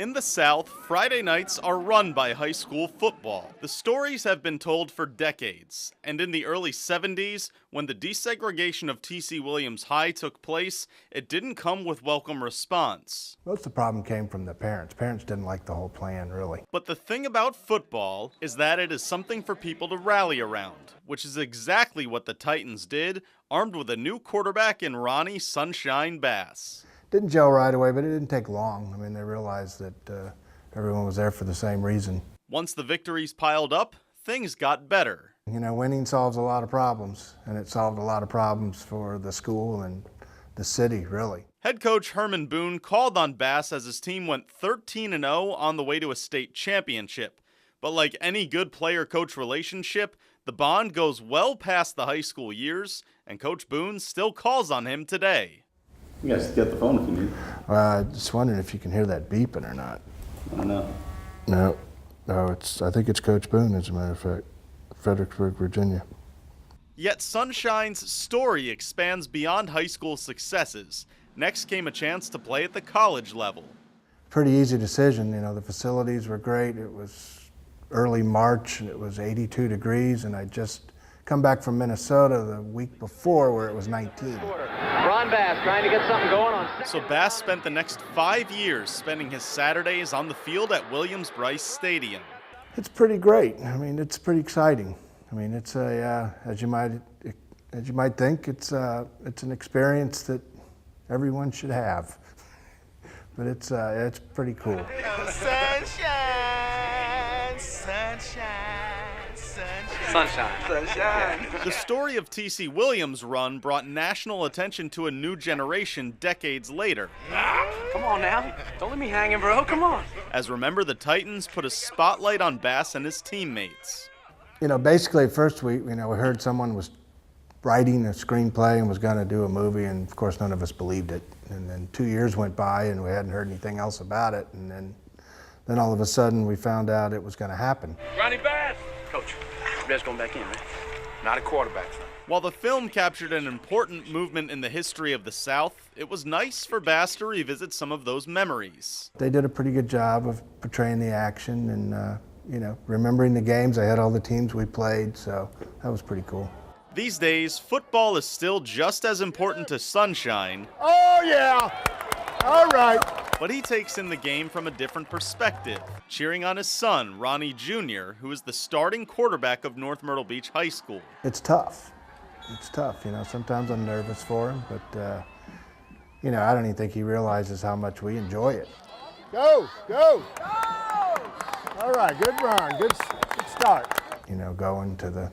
In the South, Friday nights are run by high school football. The stories have been told for decades, and in the early 70s, when the desegregation of T.C. Williams High took place, it didn't come with welcome response. Most of the problem came from the parents. Parents didn't like the whole plan, really. But the thing about football is that it is something for people to rally around, which is exactly what the Titans did, armed with a new quarterback in Ronnie Sunshine Bass. Didn't gel right away, but it didn't take long. I mean, they realized that everyone was there for the same reason. Once the victories piled up, things got better. You know, winning solves a lot of problems, and it solved a lot of problems for the school and the city, really. Head coach Herman Boone called on Bass as his team went 13-0 on the way to a state championship. But like any good player-coach relationship, the bond goes well past the high school years, and Coach Boone still calls on him today. You guys get the phone if you need. Just wondering if you can hear that beeping or not. I don't know. No, I think it's Coach Boone, as a matter of fact, Fredericksburg, Virginia. Yet Sunshine's story expands beyond high school successes. Next came a chance to play at the college level. Pretty easy decision. You know, the facilities were great. It was early March, and it was 82 degrees, and I just come back from Minnesota the week before where it was 19. Ron Bass trying to get something going on. So Bass spent the next 5 years spending his Saturdays on the field at Williams-Brice Stadium. It's pretty great. I mean, it's pretty exciting. I mean, it's as you might think, it's an experience that everyone should have. But it's pretty cool. Sunshine. The story of T.C. Williams' run brought national attention to a new generation decades later. Come on now. Don't let me hanging, bro. Come on. As Remember the Titans put a spotlight on Bass and his teammates. You know, basically first we heard someone was writing a screenplay and was going to do a movie, and of course none of us believed it. And then 2 years went by and we hadn't heard anything else about it, and then all of a sudden we found out it was going to happen. Ronnie Bass. Coach, you best going back in, man. Not a quarterback. While the film captured an important movement in the history of the South, it was nice for Bass to revisit some of those memories. They did a pretty good job of portraying the action and remembering the games. I had all the teams we played, so that was pretty cool. These days, football is still just as important to Sunshine. Oh, yeah. All right. But he takes in the game from a different perspective, cheering on his son, Ronnie Jr., who is the starting quarterback of North Myrtle Beach High School. It's tough. It's tough. You know, sometimes I'm nervous for him, but, I don't even think he realizes how much we enjoy it. Go! All right, good run, good start. You know, going to the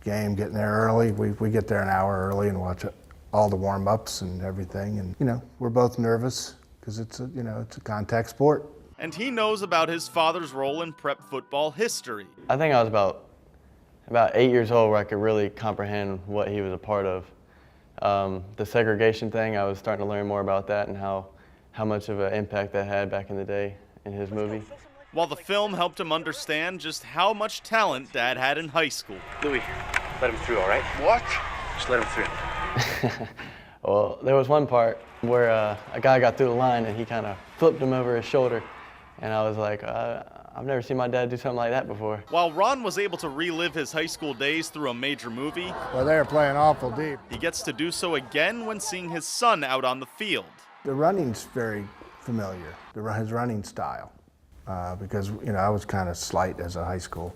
game, getting there early. We get there an hour early and watch all the warm-ups and everything. And, we're both nervous because it's a contact sport. And he knows about his father's role in prep football history. I think I was about 8 years old where I could really comprehend what he was a part of. The segregation thing, I was starting to learn more about that and how much of an impact that had back in the day in his movie. While the film helped him understand just how much talent Dad had in high school. Louis, let him through, all right? What? Just let him through. Well, there was one part where a guy got through the line and he kind of flipped him over his shoulder. And I was like, I've never seen my dad do something like that before. While Ron was able to relive his high school days through a major movie, Well, they were playing awful deep. he gets to do so again when seeing his son out on the field. The running's very familiar, his running style, because, I was kind of slight as a high school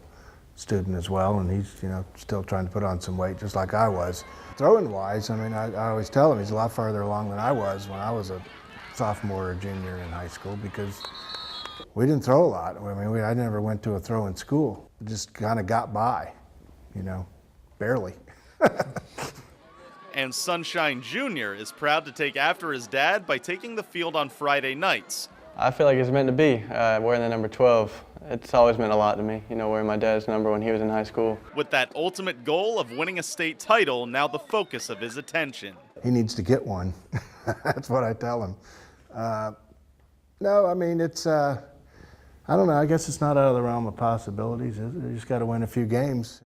student as well, and he's, still trying to put on some weight just like I was. Throwing-wise, I mean, I always tell him he's a lot farther along than I was when I was a sophomore or junior in high school, because we didn't throw a lot. I mean, I never went to a throwing school. We just kind of got by, barely. And Sunshine Jr. is proud to take after his dad by taking the field on Friday nights. I feel like it's meant to be, wearing the number 12. It's always meant a lot to me, wearing my dad's number when he was in high school. With that ultimate goal of winning a state title now the focus of his attention. He needs to get one. That's what I tell him. No, I mean, it's, I don't know, I guess it's not out of the realm of possibilities. You just got to win a few games.